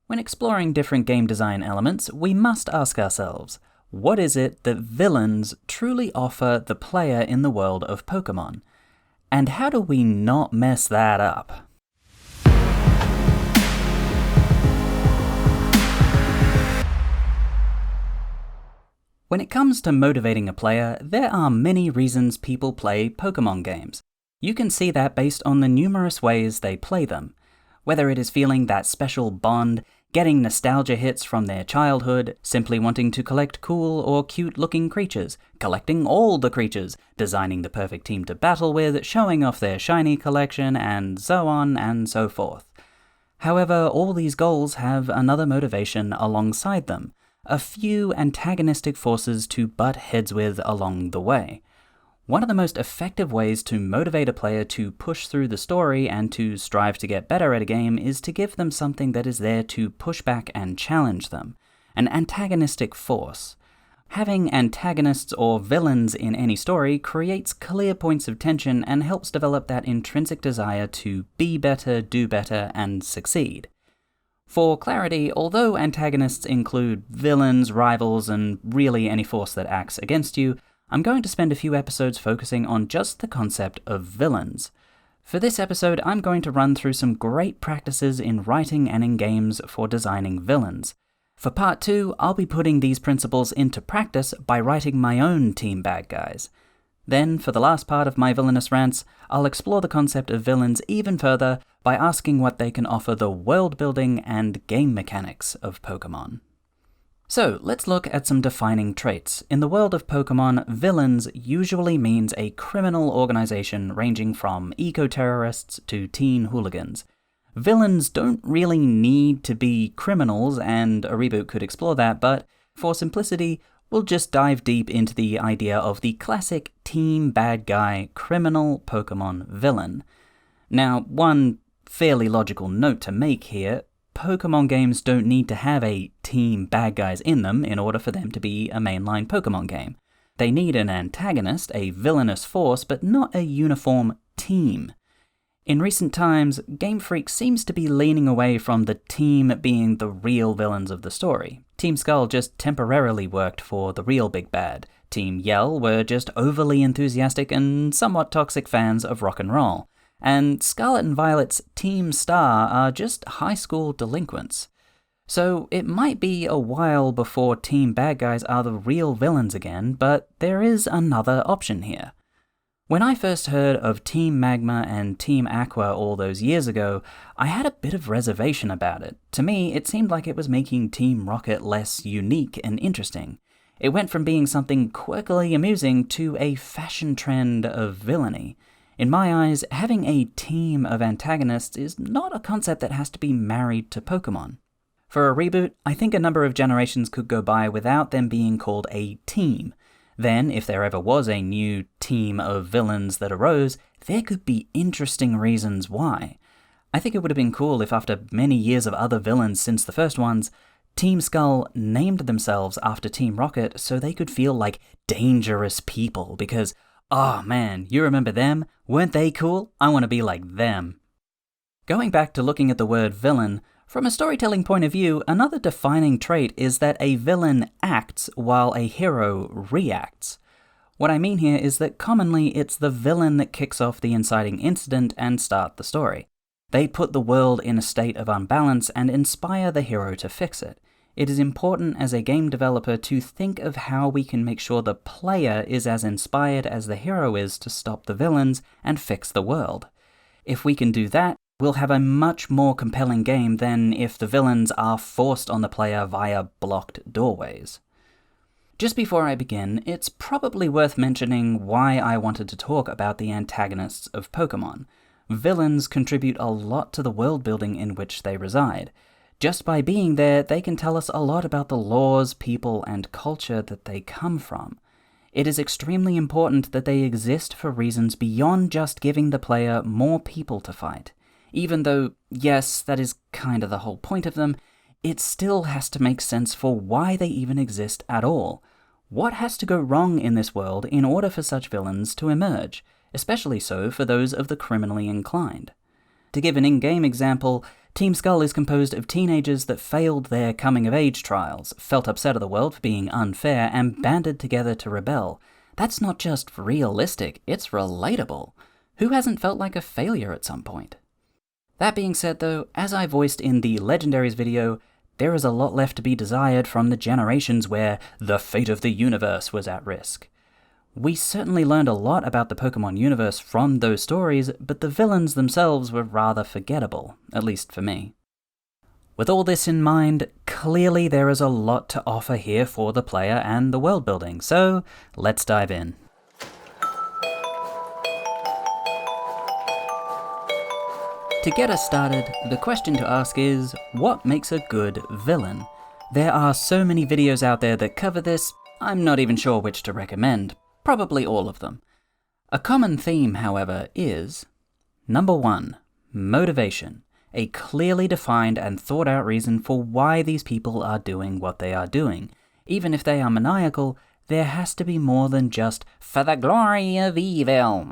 When exploring different game design elements, we must ask ourselves, what is it that villains truly offer the player in the world of Pokemon? And how do we not mess that up? When it comes to motivating a player, there are many reasons people play Pokemon games. You can see that based on the numerous ways they play them. Whether it is feeling that special bond, getting nostalgia hits from their childhood, simply wanting to collect cool or cute-looking creatures, collecting all the creatures, designing the perfect team to battle with, showing off their shiny collection, and so on and so forth. However, all these goals have another motivation alongside them, a few antagonistic forces to butt heads with along the way. One of the most effective ways to motivate a player to push through the story and to strive to get better at a game is to give them something that is there to push back and challenge them, an antagonistic force. Having antagonists or villains in any story creates clear points of tension and helps develop that intrinsic desire to be better, do better, and succeed. For clarity, although antagonists include villains, rivals, and really any force that acts against you, I'm going to spend a few episodes focusing on just the concept of villains. For this episode, I'm going to run through some great practices in writing and in games for designing villains. For part 2, I'll be putting these principles into practice by writing my own team bad guys. Then, for the last part of my Villainous rants, I'll explore the concept of villains even further by asking what they can offer the world building and game mechanics of Pokemon. So, let's look at some defining traits. In the world of Pokemon, villains usually means a criminal organization ranging from eco-terrorists to teen hooligans. Villains don't really need to be criminals, and a reboot could explore that, but for simplicity, we'll just dive deep into the idea of the classic team bad guy criminal Pokemon villain. Now, one fairly logical note to make here: Pokemon games don't need to have a team bad guys in them in order for them to be a mainline Pokemon game. They need an antagonist, a villainous force, but not a uniform team. In recent times, Game Freak seems to be leaning away from the team being the real villains of the story. Team Skull just temporarily worked for the real big bad. Team Yell were just overly enthusiastic and somewhat toxic fans of rock and roll. And Scarlet and Violet's Team Star are just high school delinquents. So it might be a while before team bad guys are the real villains again, but there is another option here. When I first heard of Team Magma and Team Aqua all those years ago, I had a bit of reservation about it. To me, it seemed like it was making Team Rocket less unique and interesting. It went from being something quirkily amusing to a fashion trend of villainy. In my eyes, having a team of antagonists is not a concept that has to be married to Pokemon. For a reboot, I think a number of generations could go by without them being called a team. Then, if there ever was a new team of villains that arose, there could be interesting reasons why. I think it would have been cool if after many years of other villains since the first ones, Team Skull named themselves after Team Rocket so they could feel like dangerous people because, oh man, you remember them? Weren't they cool? I want to be like them. Going back to looking at the word villain, from a storytelling point of view, another defining trait is that a villain acts while a hero reacts. What I mean here is that commonly it's the villain that kicks off the inciting incident and start the story. They put the world in a state of unbalance and inspire the hero to fix it. It is important as a game developer to think of how we can make sure the player is as inspired as the hero is to stop the villains and fix the world. If we can do that, we'll have a much more compelling game than if the villains are forced on the player via blocked doorways. Just before I begin, it's probably worth mentioning why I wanted to talk about the antagonists of Pokemon. Villains contribute a lot to the world building in which they reside. Just by being there, they can tell us a lot about the laws, people, and culture that they come from. It is extremely important that they exist for reasons beyond just giving the player more people to fight. Even though, yes, that is kind of the whole point of them, it still has to make sense for why they even exist at all. What has to go wrong in this world in order for such villains to emerge, especially so for those of the criminally inclined? To give an in-game example, Team Skull is composed of teenagers that failed their coming-of-age trials, felt upset at the world for being unfair, and banded together to rebel. That's not just realistic, it's relatable. Who hasn't felt like a failure at some point? That being said though, as I voiced in the Legendaries video, there is a lot left to be desired from the generations where the fate of the universe was at risk. We certainly learned a lot about the Pokemon universe from those stories, but the villains themselves were rather forgettable, at least for me. With all this in mind, clearly there is a lot to offer here for the player and the world building, so let's dive in. To get us started, the question to ask is, what makes a good villain? There are so many videos out there that cover this, I'm not even sure which to recommend. Probably all of them. A common theme, however, is number 1, motivation. A clearly defined and thought out reason for why these people are doing what they are doing. Even if they are maniacal, there has to be more than just for the glory of evil.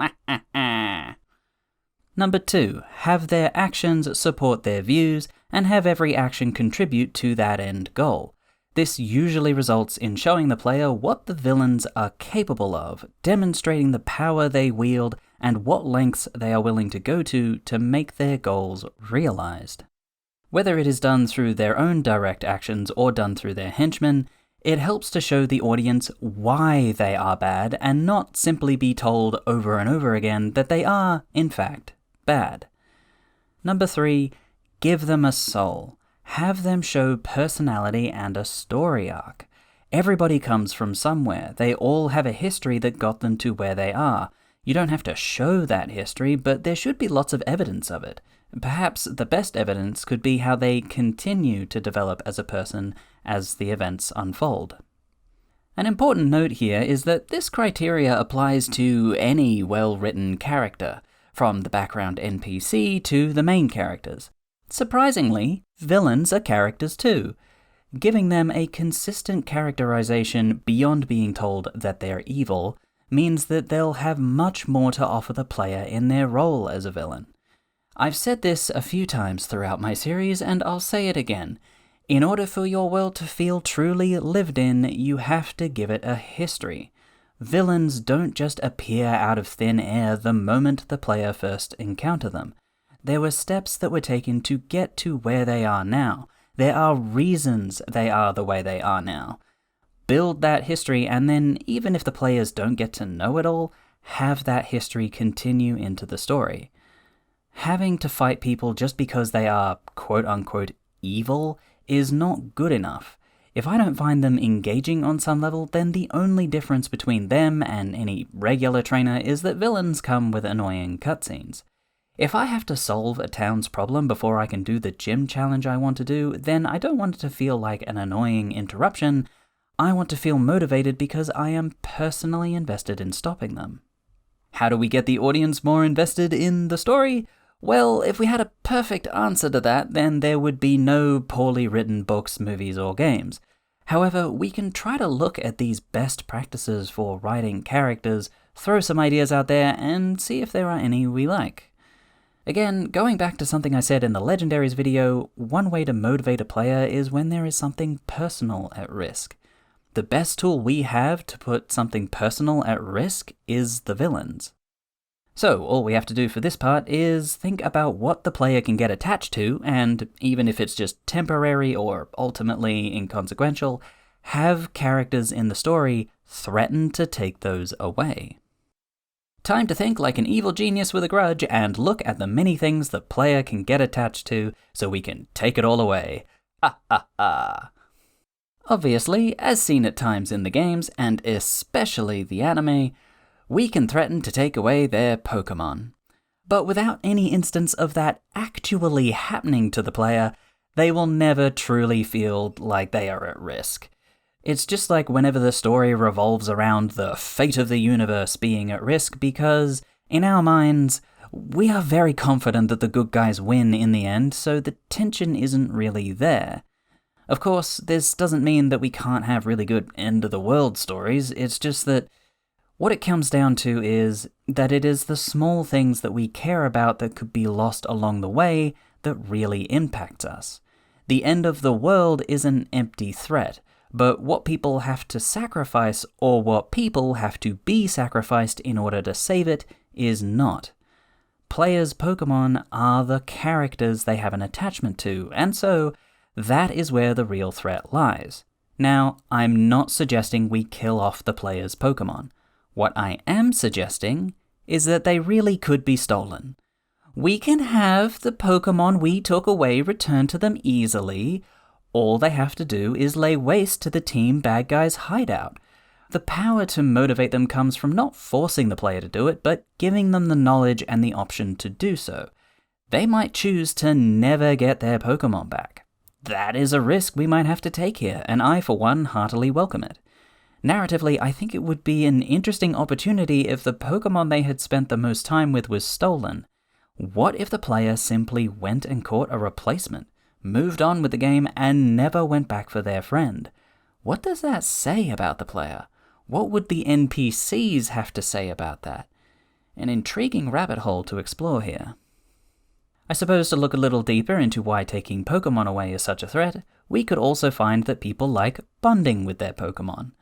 Number 2, have their actions support their views and have every action contribute to that end goal. This usually results in showing the player what the villains are capable of, demonstrating the power they wield and what lengths they are willing to go to make their goals realized. Whether it is done through their own direct actions or done through their henchmen, it helps to show the audience why they are bad and not simply be told over and over again that they are, in fact, bad. Number 3, give them a soul. Have them show personality and a story arc. Everybody comes from somewhere. They all have a history that got them to where they are. You don't have to show that history, but there should be lots of evidence of it. Perhaps the best evidence could be how they continue to develop as a person as the events unfold. An important note here is that this criteria applies to any well-written character, from the background NPC to the main characters. Surprisingly, villains are characters too. Giving them a consistent characterization beyond being told that they're evil means that they'll have much more to offer the player in their role as a villain. I've said this a few times throughout my series, and I'll say it again. In order for your world to feel truly lived in, you have to give it a history. Villains don't just appear out of thin air the moment the player first encounter them. There were steps that were taken to get to where they are now. There are reasons they are the way they are now. Build that history, and then, even if the players don't get to know it all, have that history continue into the story. Having to fight people just because they are quote-unquote evil is not good enough. If I don't find them engaging on some level, then the only difference between them and any regular trainer is that villains come with annoying cutscenes. If I have to solve a town's problem before I can do the gym challenge I want to do, then I don't want it to feel like an annoying interruption. I want to feel motivated because I am personally invested in stopping them. How do we get the audience more invested in the story? Well, if we had a perfect answer to that, then there would be no poorly written books, movies, or games. However, we can try to look at these best practices for writing characters, throw some ideas out there, and see if there are any we like. Again, going back to something I said in the Legendaries video, one way to motivate a player is when there is something personal at risk. The best tool we have to put something personal at risk is the villains. So all we have to do for this part is think about what the player can get attached to, and even if it's just temporary or ultimately inconsequential, have characters in the story threaten to take those away. Time to think like an evil genius with a grudge and look at the many things the player can get attached to so we can take it all away. Ha ha ha. Obviously, as seen at times in the games, and especially the anime, we can threaten to take away their Pokemon. But without any instance of that actually happening to the player, they will never truly feel like they are at risk. It's just like whenever the story revolves around the fate of the universe being at risk, because, in our minds, we are very confident that the good guys win in the end, so the tension isn't really there. Of course, this doesn't mean that we can't have really good end-of-the-world stories, it's just that what it comes down to is that it is the small things that we care about that could be lost along the way that really impacts us. The end of the world is an empty threat, but what people have to sacrifice or what people have to be sacrificed in order to save it is not. Players' Pokemon are the characters they have an attachment to, and so that is where the real threat lies. Now, I'm not suggesting we kill off the players' Pokemon. What I am suggesting is that they really could be stolen. We can have the Pokemon we took away returned to them easily. All they have to do is lay waste to the team bad guy's hideout. The power to motivate them comes from not forcing the player to do it, but giving them the knowledge and the option to do so. They might choose to never get their Pokemon back. That is a risk we might have to take here, and I, for one, heartily welcome it. Narratively, I think it would be an interesting opportunity if the Pokemon they had spent the most time with was stolen. What if the player simply went and caught a replacement, moved on with the game, and never went back for their friend? What does that say about the player? What would the NPCs have to say about that? An intriguing rabbit hole to explore here. I suppose to look a little deeper into why taking Pokemon away is such a threat, we could also find that people like bonding with their Pokemon.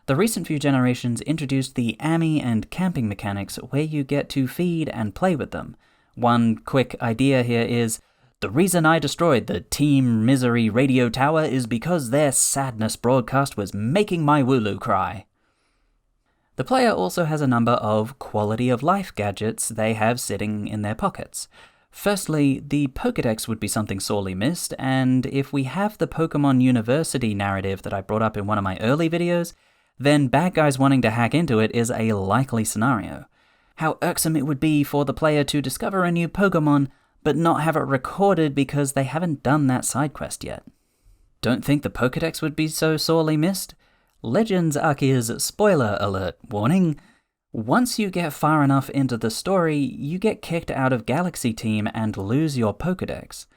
The recent few generations introduced the AMI and camping mechanics where you get to feed and play with them. One quick idea here is, the reason I destroyed the Team Misery radio tower is because their sadness broadcast was making my Wooloo cry. The player also has a number of quality of life gadgets they have sitting in their pockets. Firstly, the Pokédex would be something sorely missed, and if we have the Pokemon University narrative that I brought up in one of my early videos, then bad guys wanting to hack into it is a likely scenario. How irksome it would be for the player to discover a new Pokemon, but not have it recorded because they haven't done that side quest yet. Don't think the Pokédex would be so sorely missed? Legends Arceus spoiler alert warning. Once you get far enough into the story, you get kicked out of Galaxy Team and lose your Pokédex.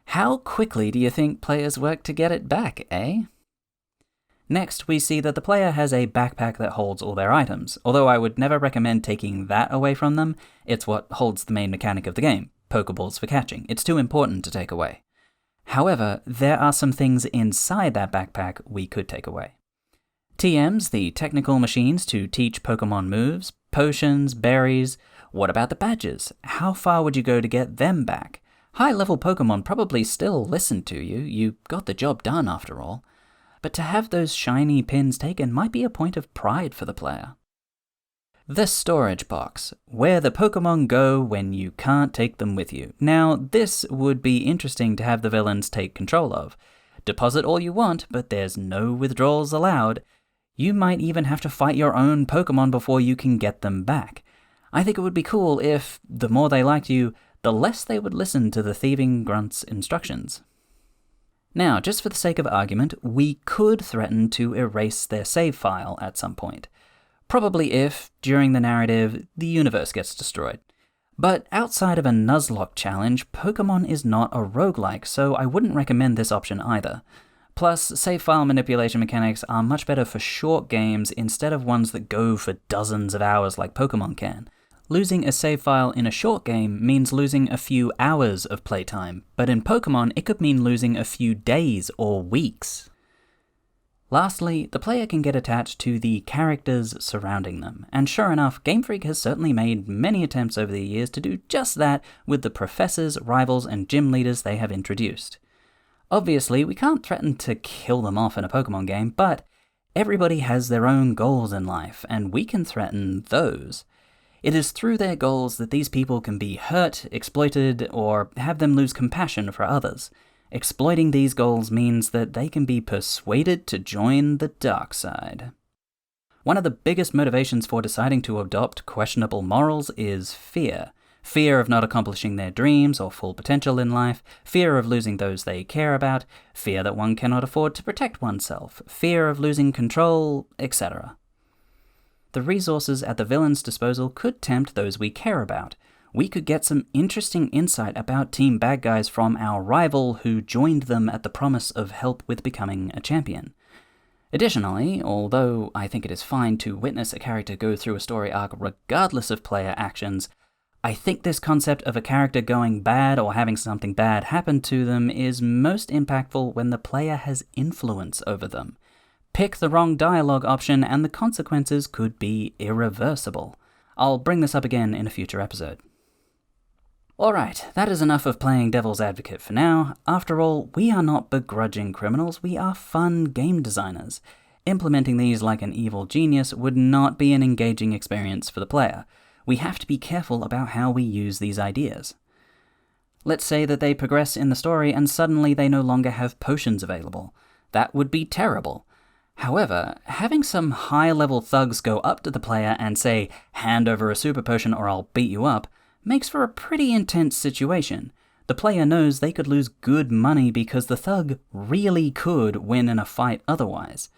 How quickly do you think players work to get it back, eh? Next, we see that the player has a backpack that holds all their items. Although I would never recommend taking that away from them, it's what holds the main mechanic of the game, Pokeballs for catching. It's too important to take away. However, there are some things inside that backpack we could take away. TMs, the technical machines to teach Pokemon moves, potions, berries. What about the badges? How far would you go to get them back? High-level Pokemon probably still listen to you. You got the job done after all. But to have those shiny pins taken might be a point of pride for the player. The storage box, where the Pokemon go when you can't take them with you. Now, this would be interesting to have the villains take control of. Deposit all you want, but there's no withdrawals allowed. You might even have to fight your own Pokemon before you can get them back. I think it would be cool if, the more they liked you, the less they would listen to the thieving grunt's instructions. Now, just for the sake of argument, we could threaten to erase their save file at some point. Probably if, during the narrative, the universe gets destroyed. But outside of a Nuzlocke challenge, Pokemon is not a roguelike, so I wouldn't recommend this option either. Plus, save file manipulation mechanics are much better for short games instead of ones that go for dozens of hours like Pokemon can. Losing a save file in a short game means losing a few hours of playtime, but in Pokemon it could mean losing a few days or weeks. Lastly, the player can get attached to the characters surrounding them, and sure enough, Game Freak has certainly made many attempts over the years to do just that with the professors, rivals, and gym leaders they have introduced. Obviously, we can't threaten to kill them off in a Pokemon game, but everybody has their own goals in life, and we can threaten those. It is through their goals that these people can be hurt, exploited, or have them lose compassion for others. Exploiting these goals means that they can be persuaded to join the dark side. One of the biggest motivations for deciding to adopt questionable morals is fear. Fear of not accomplishing their dreams or full potential in life, fear of losing those they care about, fear that one cannot afford to protect oneself, fear of losing control, etc. The resources at the villain's disposal could tempt those we care about. We could get some interesting insight about Team Bad Guys from our rival who joined them at the promise of help with becoming a champion. Additionally, although I think it is fine to witness a character go through a story arc regardless of player actions, I think this concept of a character going bad or having something bad happen to them is most impactful when the player has influence over them. Pick the wrong dialogue option and the consequences could be irreversible. I'll bring this up again in a future episode. Alright, that is enough of playing devil's advocate for now. After all, we are not begrudging criminals, we are fun game designers. Implementing these like an evil genius would not be an engaging experience for the player. We have to be careful about how we use these ideas. Let's say that they progress in the story and suddenly they no longer have potions available. That would be terrible. However, having some high-level thugs go up to the player and say, "Hand over a super potion or I'll beat you up," makes for a pretty intense situation. The player knows they could lose good money because the thug really could win in a fight otherwise.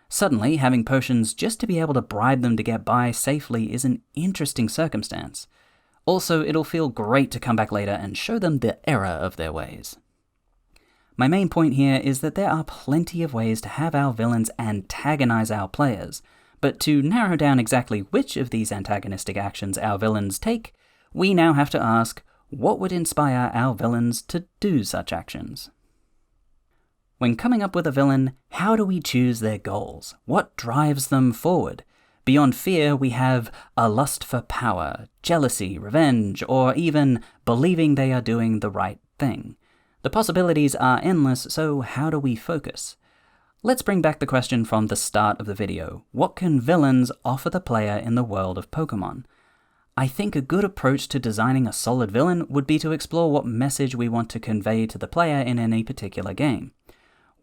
Suddenly, having potions just to be able to bribe them to get by safely is an interesting circumstance. Also, it'll feel great to come back later and show them the error of their ways. My main point here is that there are plenty of ways to have our villains antagonize our players, but to narrow down exactly which of these antagonistic actions our villains take, we now have to ask, what would inspire our villains to do such actions? When coming up with a villain, how do we choose their goals? What drives them forward? Beyond fear, we have a lust for power, jealousy, revenge, or even believing they are doing the right thing. The possibilities are endless, so how do we focus? Let's bring back the question from the start of the video. What can villains offer the player in the world of Pokemon? I think a good approach to designing a solid villain would be to explore what message we want to convey to the player in any particular game.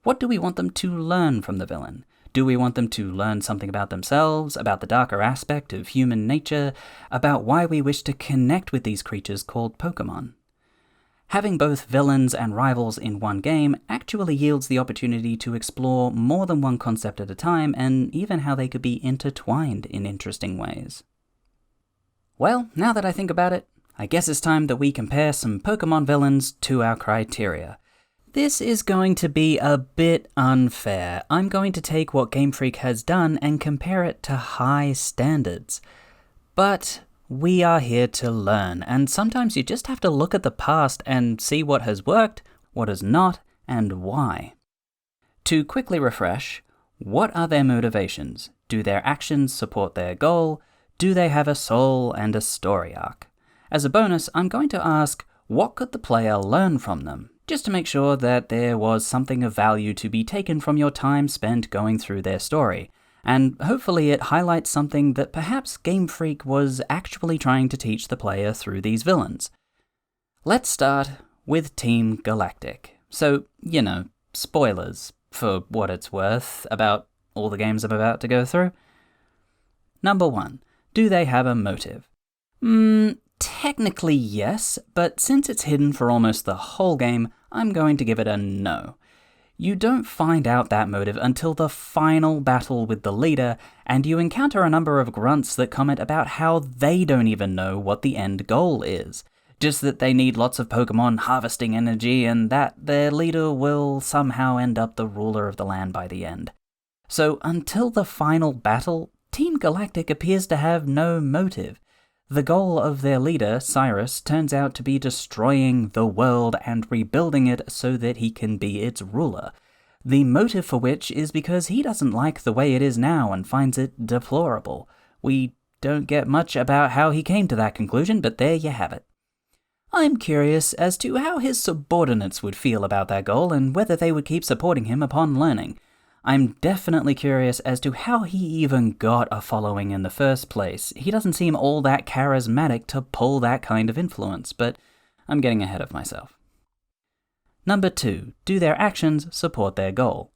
What do we want them to learn from the villain? Do we want them to learn something about themselves, about the darker aspect of human nature, about why we wish to connect with these creatures called Pokemon? Having both villains and rivals in one game actually yields the opportunity to explore more than one concept at a time, and even how they could be intertwined in interesting ways. Well, now that I think about it, I guess it's time that we compare some Pokemon villains to our criteria. This is going to be a bit unfair. I'm going to take what Game Freak has done and compare it to high standards. But we are here to learn, and sometimes you just have to look at the past and see what has worked, what has not, and why. To quickly refresh, what are their motivations? Do their actions support their goal? Do they have a soul and a story arc? As a bonus, I'm going to ask, what could the player learn from them? Just to make sure that there was something of value to be taken from your time spent going through their story, and hopefully it highlights something that perhaps Game Freak was actually trying to teach the player through these villains. Let's start with Team Galactic. So, spoilers, for what it's worth, about all the games I'm about to go through. Number 1, do they have a motive? Technically yes, but since it's hidden for almost the whole game, I'm going to give it a no. You don't find out that motive until the final battle with the leader, and you encounter a number of grunts that comment about how they don't even know what the end goal is. Just that they need lots of Pokemon harvesting energy, and that their leader will somehow end up the ruler of the land by the end. So until the final battle, Team Galactic appears to have no motive. The goal of their leader, Cyrus, turns out to be destroying the world and rebuilding it so that he can be its ruler. The motive for which is because he doesn't like the way it is now and finds it deplorable. We don't get much about how he came to that conclusion, but there you have it. I'm curious as to how his subordinates would feel about that goal and whether they would keep supporting him upon learning. I'm definitely curious as to how he even got a following in the first place. He doesn't seem all that charismatic to pull that kind of influence, but I'm getting ahead of myself. Number 2, do their actions support their goal?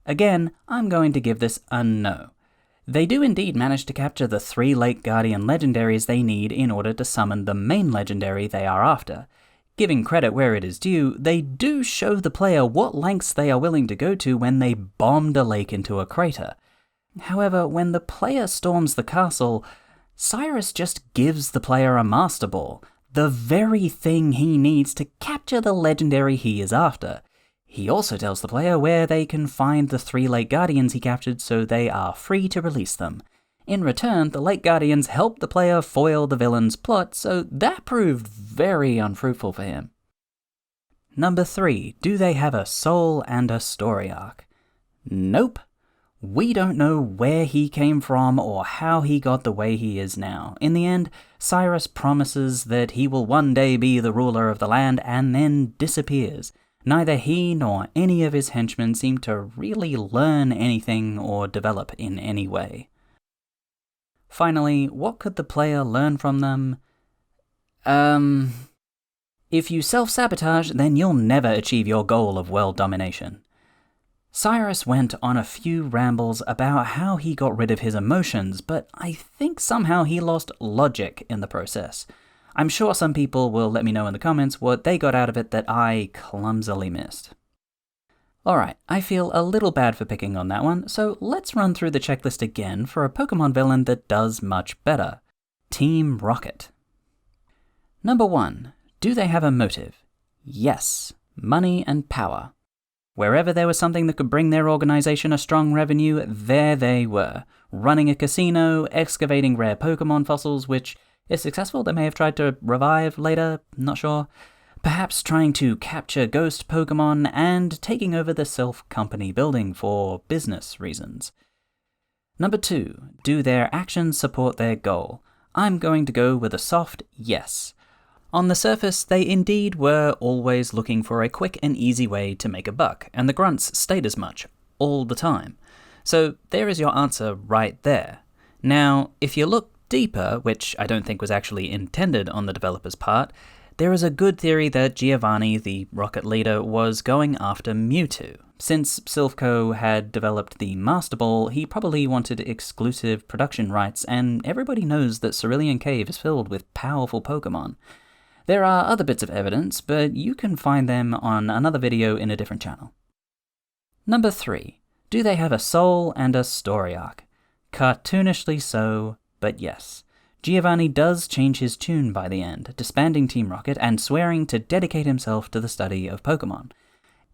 Again, I'm going to give this a no. They do indeed manage to capture the 3 Lake Guardian legendaries they need in order to summon the main legendary they are after. Giving credit where it is due, they do show the player what lengths they are willing to go to when they bombed a lake into a crater. However, when the player storms the castle, Cyrus just gives the player a Master Ball, the very thing he needs to capture the legendary he is after. He also tells the player where they can find the 3 Lake Guardians he captured so they are free to release them. In return, the Lake Guardians helped the player foil the villain's plot, so that proved very unfruitful for him. Number 3, do they have a soul and a story arc? Nope. We don't know where he came from or how he got the way he is now. In the end, Cyrus promises that he will one day be the ruler of the land and then disappears. Neither he nor any of his henchmen seem to really learn anything or develop in any way. Finally, what could the player learn from them? If you self-sabotage, then you'll never achieve your goal of world domination. Cyrus went on a few rambles about how he got rid of his emotions, but I think somehow he lost logic in the process. I'm sure some people will let me know in the comments what they got out of it that I clumsily missed. Alright, I feel a little bad for picking on that one, so let's run through the checklist again for a Pokemon villain that does much better. Team Rocket. Number 1. Do they have a motive? Yes. Money and power. Wherever there was something that could bring their organization a strong revenue, there they were. Running a casino, excavating rare Pokemon fossils, which, if successful, they may have tried to revive later, not sure. Perhaps trying to capture ghost Pokemon, and taking over the Self Company building for business reasons. Number 2. Do their actions support their goal? I'm going to go with a soft yes. On the surface, they indeed were always looking for a quick and easy way to make a buck, and the grunts stayed as much, all the time. So there is your answer right there. Now, if you look deeper, which I don't think was actually intended on the developer's part, there is a good theory that Giovanni, the Rocket leader, was going after Mewtwo. Since Silphco had developed the Master Ball, he probably wanted exclusive production rights, and everybody knows that Cerulean Cave is filled with powerful Pokemon. There are other bits of evidence, but you can find them on another video in a different channel. Number 3. Do they have a soul and a story arc? Cartoonishly so, but yes. Giovanni does change his tune by the end, disbanding Team Rocket and swearing to dedicate himself to the study of Pokemon.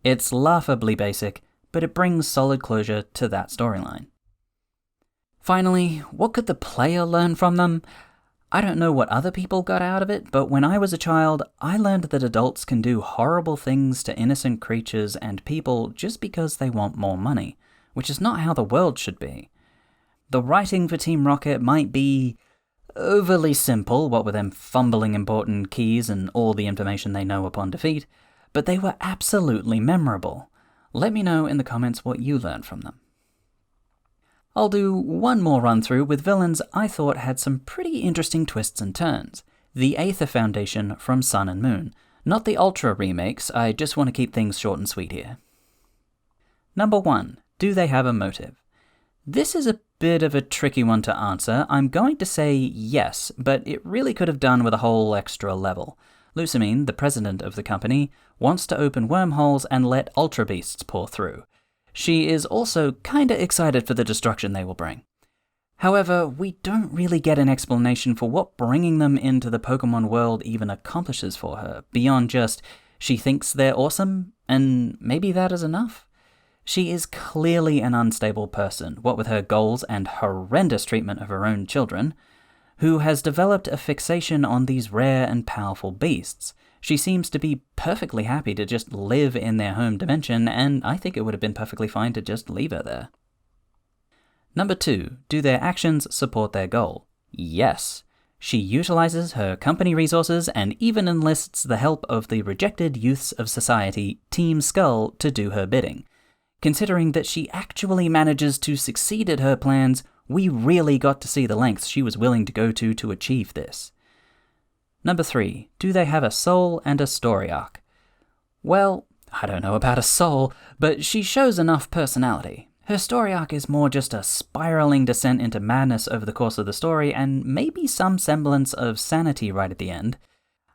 It's laughably basic, but it brings solid closure to that storyline. Finally, what could the player learn from them? I don't know what other people got out of it, but when I was a child, I learned that adults can do horrible things to innocent creatures and people just because they want more money, which is not how the world should be. The writing for Team Rocket might be overly simple, what with them fumbling important keys and all the information they know upon defeat, but they were absolutely memorable. Let me know in the comments what you learned from them. I'll do one more run through with villains I thought had some pretty interesting twists and turns. The Aether Foundation from Sun and Moon. Not the Ultra remakes, I just want to keep things short and sweet here. Number 1. Do they have a motive? This is a bit of a tricky one to answer. I'm going to say yes, but it really could have done with a whole extra level. Lusamine, the president of the company, wants to open wormholes and let Ultra Beasts pour through. She is also kinda excited for the destruction they will bring. However, we don't really get an explanation for what bringing them into the Pokemon world even accomplishes for her, beyond just, she thinks they're awesome, and maybe that is enough? She is clearly an unstable person, what with her goals and horrendous treatment of her own children, who has developed a fixation on these rare and powerful beasts. She seems to be perfectly happy to just live in their home dimension, and I think it would have been perfectly fine to just leave her there. Number 2. Do their actions support their goal? Yes. She utilizes her company resources and even enlists the help of the rejected youths of society, Team Skull, to do her bidding. Considering that she actually manages to succeed at her plans, we really got to see the lengths she was willing to go to achieve this. Number 3. Do they have a soul and a story arc? Well, I don't know about a soul, but she shows enough personality. Her story arc is more just a spiraling descent into madness over the course of the story, and maybe some semblance of sanity right at the end.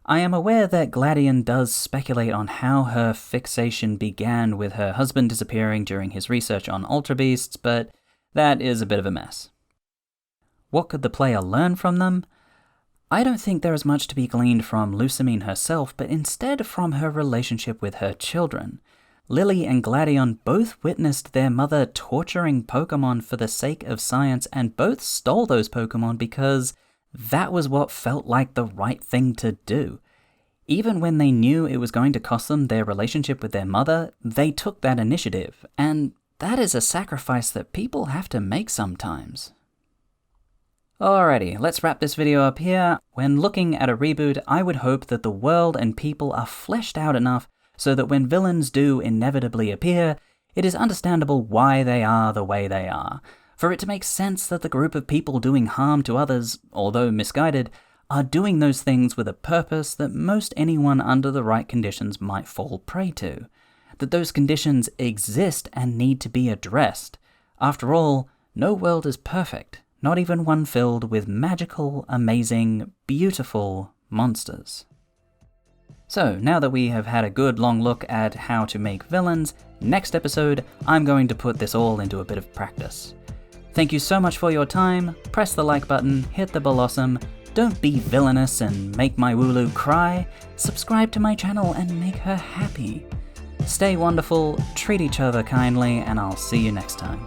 I am aware that Gladion does speculate on how her fixation began with her husband disappearing during his research on Ultra Beasts, but that is a bit of a mess. What could the player learn from them? I don't think there is much to be gleaned from Lusamine herself, but instead from her relationship with her children. Lily and Gladion both witnessed their mother torturing Pokemon for the sake of science, and both stole those Pokemon because that was what felt like the right thing to do. Even when they knew it was going to cost them their relationship with their mother, they took that initiative, and that is a sacrifice that people have to make sometimes. Alrighty, let's wrap this video up here. When looking at a reboot, I would hope that the world and people are fleshed out enough so that when villains do inevitably appear, it is understandable why they are the way they are. For it to make sense that the group of people doing harm to others, although misguided, are doing those things with a purpose that most anyone under the right conditions might fall prey to. That those conditions exist and need to be addressed. After all, no world is perfect, not even one filled with magical, amazing, beautiful monsters. So, now that we have had a good long look at how to make villains, next episode I'm going to put this all into a bit of practice. Thank you so much for your time, press the like button, hit the bellossom, don't be villainous and make my Wooloo cry, subscribe to my channel and make her happy. Stay wonderful, treat each other kindly, and I'll see you next time.